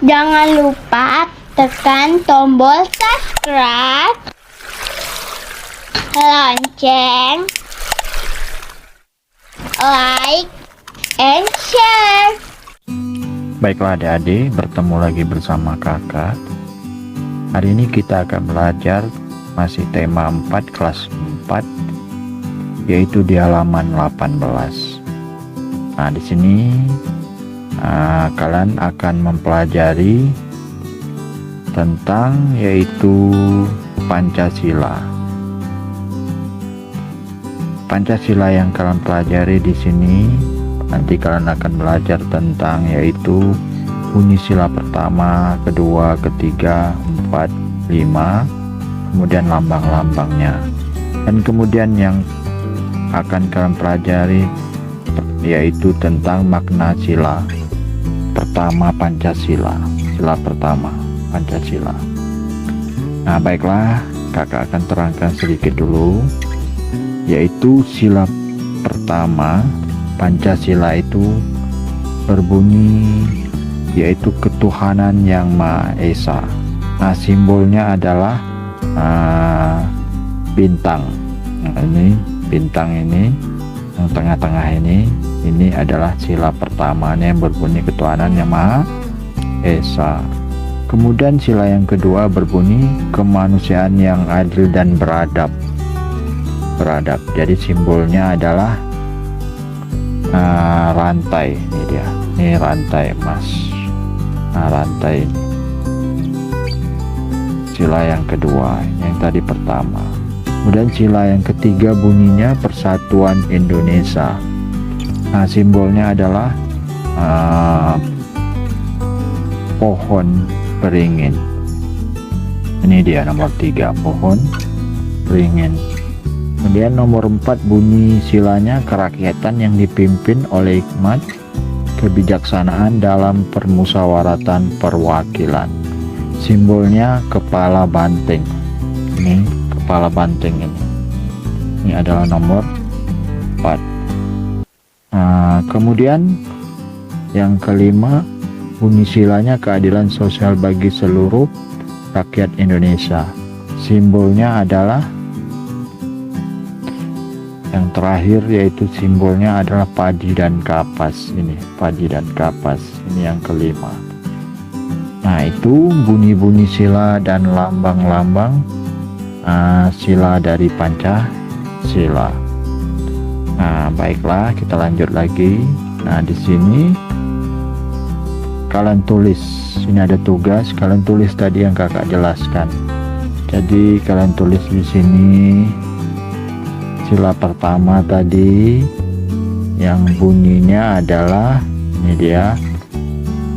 Jangan lupa tekan tombol subscribe, lonceng, like, and share. Baiklah adik-adik, bertemu lagi bersama kakak. Hari ini kita akan belajar masih tema 4 kelas 4, yaitu di halaman 18. Nah, di sini kalian akan mempelajari tentang yaitu Pancasila. Pancasila yang kalian pelajari di sini nanti kalian akan belajar tentang yaitu bunyi sila pertama, kedua, ketiga, 4, 5, kemudian lambang-lambangnya. Dan kemudian yang akan kalian pelajari yaitu tentang makna sila pertama Pancasila. Sila pertama Pancasila. Nah, baiklah, kakak akan terangkan sedikit dulu, yaitu sila pertama Pancasila itu berbunyi yaitu ketuhanan yang Maha Esa. Nah, simbolnya adalah bintang. Nah, ini bintang ini yang tengah-tengah ini adalah sila pertama yang berbunyi ketuhanan yang Maha Esa. Kemudian sila yang kedua berbunyi kemanusiaan yang adil dan beradab. Jadi simbolnya adalah rantai. Ini dia, ini rantai emas. Nah, rantai ini sila yang kedua, yang tadi pertama. Kemudian sila yang ketiga bunyinya Persatuan Indonesia. Nah, simbolnya adalah pohon beringin. Ini dia nomor 3, pohon beringin. Kemudian nomor 4 bunyi silanya kerakyatan yang dipimpin oleh hikmat kebijaksanaan dalam permusyawaratan perwakilan. Simbolnya kepala banteng. Ini kepala banteng ini. Ini adalah nomor 4. Nah, kemudian yang kelima bunyi silanya keadilan sosial bagi seluruh rakyat Indonesia. Simbolnya adalah yang terakhir, yaitu simbolnya adalah padi dan kapas. Ini padi dan kapas, ini yang kelima. Nah, itu bunyi-bunyi sila dan lambang-lambang sila dari Pancasila. Nah, baiklah, kita lanjut lagi. Nah, di sini kalian tulis, ini ada tugas, kalian tulis tadi yang kakak jelaskan. Jadi kalian tulis di sini sila pertama tadi yang bunyinya adalah, ini dia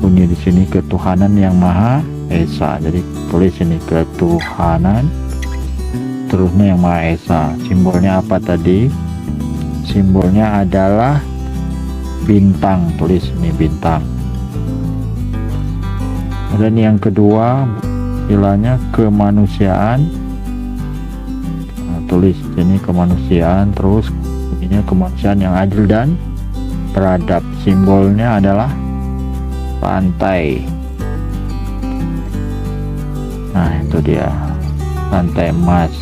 bunyi di sini ketuhanan yang Maha Esa. Jadi tulis ini ketuhanan, terusnya yang Maha Esa. Simbolnya apa tadi? Simbolnya adalah bintang, tulis ini bintang. Dan yang kedua silanya kemanusiaan. Tulis ini kemanusiaan, terus ini kemanusiaan yang adil dan beradab. Simbolnya adalah rantai. Nah, itu dia, rantai emas.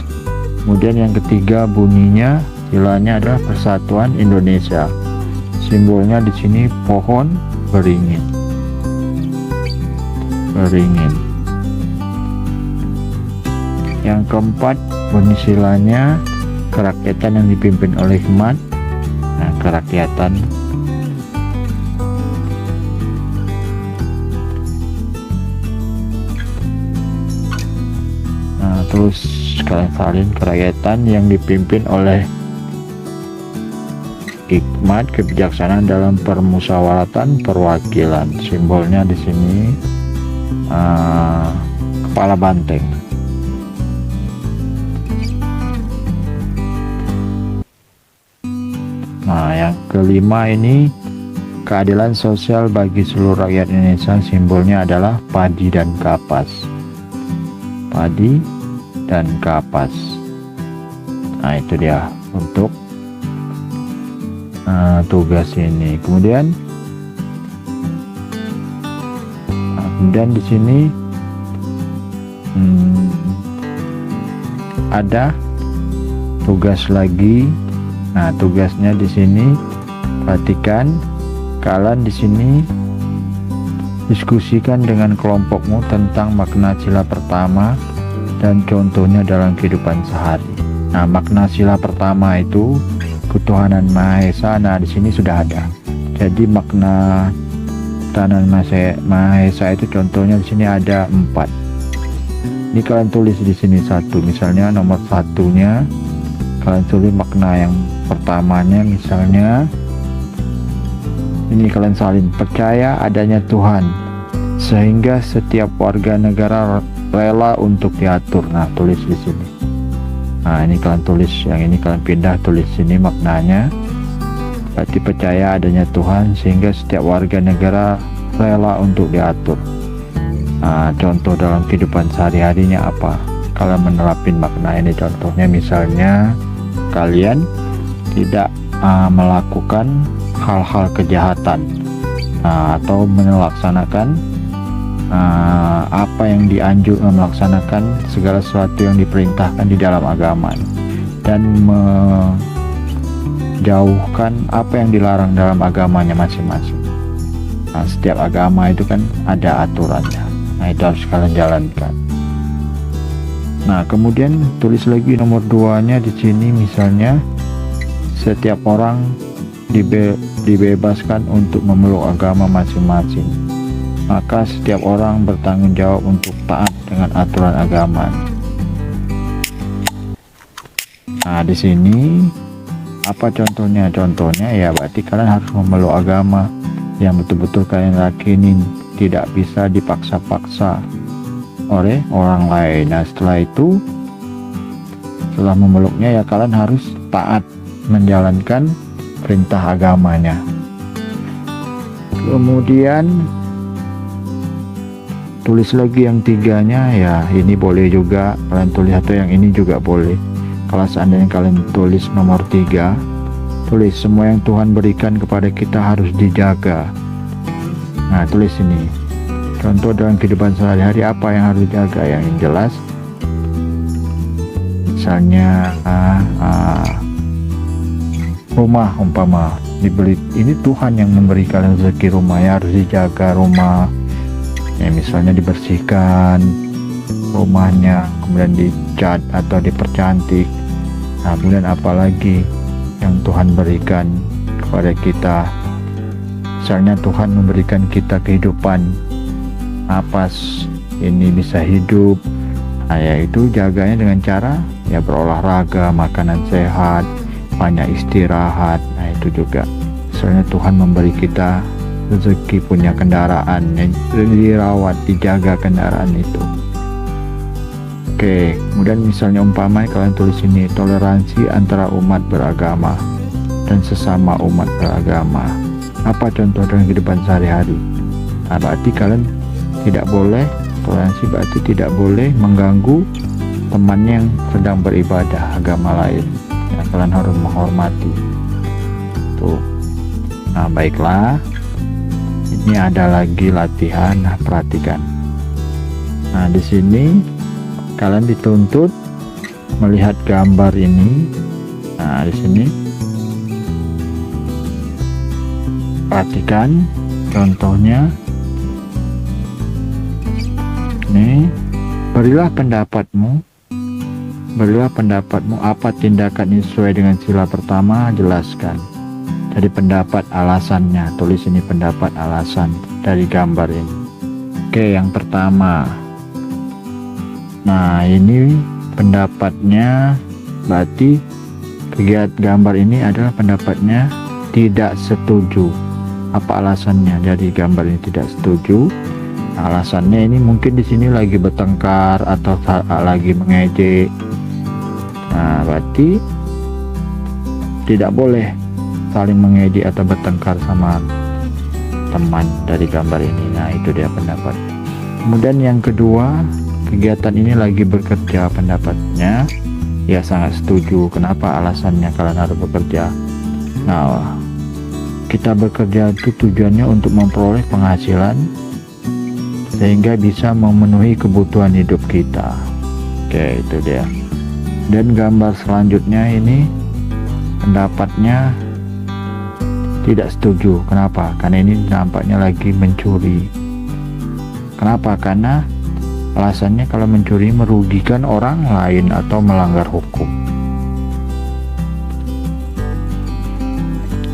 Kemudian yang ketiga bunyinya silanya adalah Persatuan Indonesia. Simbolnya di sini pohon beringin. Yang keempat bunyi silanya kerakyatan yang dipimpin oleh hikmat. Nah, kerakyatan. Nah, terus kalian salin kerakyatan yang dipimpin oleh hikmat kebijaksanaan dalam permusyawaratan perwakilan. Simbolnya di sini kepala banteng. Nah, yang kelima ini keadilan sosial bagi seluruh rakyat Indonesia. Simbolnya adalah padi dan kapas. Padi dan kapas. Nah, itu dia untuk tugas ini. Kemudian Kemudian di sini ada tugas lagi. Nah, tugasnya di sini perhatikan, kalian di sini diskusikan dengan kelompokmu tentang makna sila pertama dan contohnya dalam kehidupan sehari. Nah, makna sila pertama itu ketuhanan Maha Esa. Nah, di sini sudah ada. Jadi makna ketuhanan Maha Esa itu contohnya di sini ada 4. Ini kalian tulis di sini 1. Misalnya nomor 1-nya kalian tulis makna yang pertamanya, misalnya ini kalian salin, percaya adanya Tuhan sehingga setiap warga negara rela untuk diatur. Nah, tulis di sini. Nah, ini kalian tulis, yang ini kalian pindah, tulis sini maknanya. Berarti percaya adanya Tuhan sehingga setiap warga negara rela untuk diatur. Nah, contoh dalam kehidupan sehari-harinya apa? Kalian menerapin makna ini, contohnya misalnya kalian tidak melakukan hal-hal kejahatan, atau melaksanakan apa yang dianjurkan, melaksanakan segala sesuatu yang diperintahkan di dalam agama, dan menjauhkan apa yang dilarang dalam agamanya masing-masing. Nah, setiap agama itu kan ada aturannya. Nah, itu harus kalian jalankan. Nah, kemudian tulis lagi nomor 2-nya di sini, misalnya setiap orang dibebaskan untuk memeluk agama masing-masing. Maka setiap orang bertanggung jawab untuk taat dengan aturan agama. Nah, di sini apa contohnya? Contohnya ya berarti kalian harus memeluk agama yang betul-betul kalian yakinin, tidak bisa dipaksa-paksa oleh orang lain. Nah, setelah itu, setelah memeluknya ya kalian harus taat menjalankan perintah agamanya. Kemudian tulis lagi yang 3-nya, ya ini boleh juga kalian tulis, atau yang ini juga boleh. Kalau seandainya kalian tulis nomor 3, tulis semua yang Tuhan berikan kepada kita harus dijaga. Nah, tulis ini contoh dalam kehidupan sehari-hari apa yang harus dijaga. Yang jelas misalnya rumah umpama dibeli, ini Tuhan yang memberi kalian rezeki rumah, ya harus dijaga rumah ya, misalnya dibersihkan rumahnya, kemudian dicat atau dipercantik. Nah, kemudian apalagi yang Tuhan berikan kepada kita, misalnya Tuhan memberikan kita kehidupan, napas ini bisa hidup. Nah, yaitu jaganya dengan cara ya berolahraga, makanan sehat, banyak istirahat. Nah, itu juga misalnya Tuhan memberi kita rezeki punya kendaraan, yang dirawat, dijaga kendaraan itu. Oke, kemudian misalnya umpamanya kalian tulis ini toleransi antara umat beragama dan sesama umat beragama. Apa contoh dalam kehidupan sehari-hari? Nah, berarti kalian tidak boleh toleransi, berarti tidak boleh mengganggu teman yang sedang beribadah agama lain. Ya, kalian harus menghormati. Tuh. Nah, baiklah. Ini ada lagi latihan. Nah, perhatikan. Nah, di sini kalian dituntut melihat gambar ini. Nah, di sini perhatikan contohnya. Nih, berilah pendapatmu apa tindakan ini sesuai dengan sila pertama, jelaskan. Jadi pendapat alasannya, tulis ini pendapat alasan dari gambar ini. Oke, yang pertama. Nah, ini pendapatnya, berarti kegiatan gambar ini adalah pendapatnya tidak setuju. Apa alasannya? Jadi gambar ini tidak setuju. Alasannya ini mungkin di sini lagi bertengkar atau lagi mengejek. Nah, berarti tidak boleh saling mengejek atau bertengkar sama teman dari gambar ini. Nah, itu dia pendapat. Kemudian yang kedua, kegiatan ini lagi bekerja, pendapatnya ya sangat setuju. Kenapa? Alasannya kalian harus bekerja. Nah, kita bekerja itu tujuannya untuk memperoleh penghasilan sehingga bisa memenuhi kebutuhan hidup kita. Oke, itu dia. Dan gambar selanjutnya ini pendapatnya tidak setuju. Kenapa? Karena ini nampaknya lagi mencuri. Kenapa? Karena alasannya kalau mencuri merugikan orang lain atau melanggar hukum.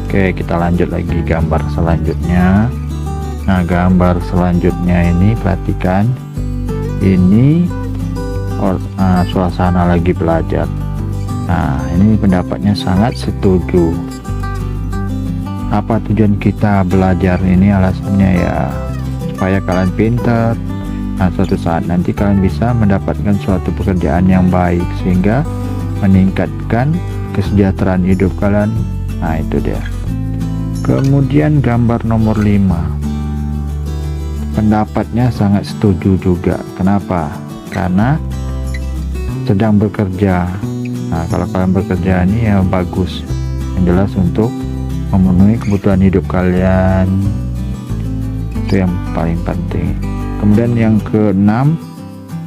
Oke, kita lanjut lagi gambar selanjutnya. Nah, gambar selanjutnya ini perhatikan, ini suasana lagi belajar. Nah, ini pendapatnya sangat setuju. Apa tujuan kita belajar ini? Alasannya ya supaya kalian pintar. Nah, suatu saat nanti kalian bisa mendapatkan suatu pekerjaan yang baik sehingga meningkatkan kesejahteraan hidup kalian. Nah, itu dia. Kemudian gambar nomor 5. Pendapatnya sangat setuju juga. Kenapa? Karena sedang bekerja. Nah, kalau kalian bekerja ini ya bagus, yang jelas untuk memenuhi kebutuhan hidup kalian, itu yang paling penting. Kemudian yang ke-6,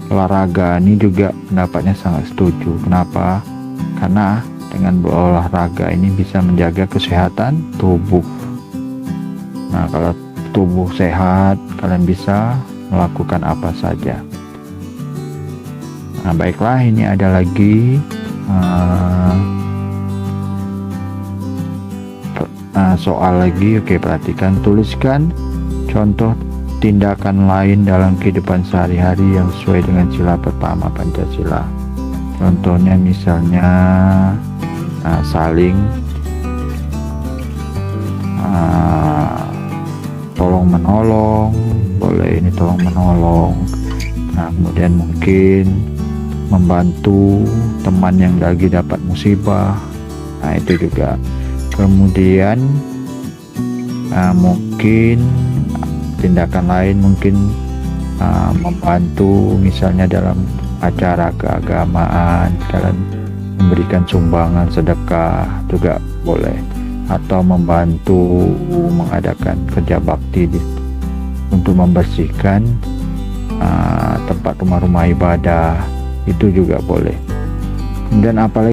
olahraga. Ini juga pendapatnya sangat setuju. Kenapa? Karena dengan berolahraga ini bisa menjaga kesehatan tubuh. Nah, kalau tubuh sehat, kalian bisa melakukan apa saja. Nah, baiklah, ini ada lagi soal lagi. Oke, perhatikan, tuliskan contoh tindakan lain dalam kehidupan sehari-hari yang sesuai dengan sila pertama Pancasila. Contohnya misalnya saling tolong menolong, boleh ini tolong menolong. Nah, kemudian mungkin membantu teman yang lagi dapat musibah. Nah, itu juga. Kemudian mungkin tindakan lain mungkin membantu misalnya dalam acara keagamaan, kalian memberikan sumbangan sedekah juga boleh, atau membantu mengadakan kerja bakti untuk membersihkan tempat rumah-rumah ibadah, itu juga boleh. Kemudian apalagi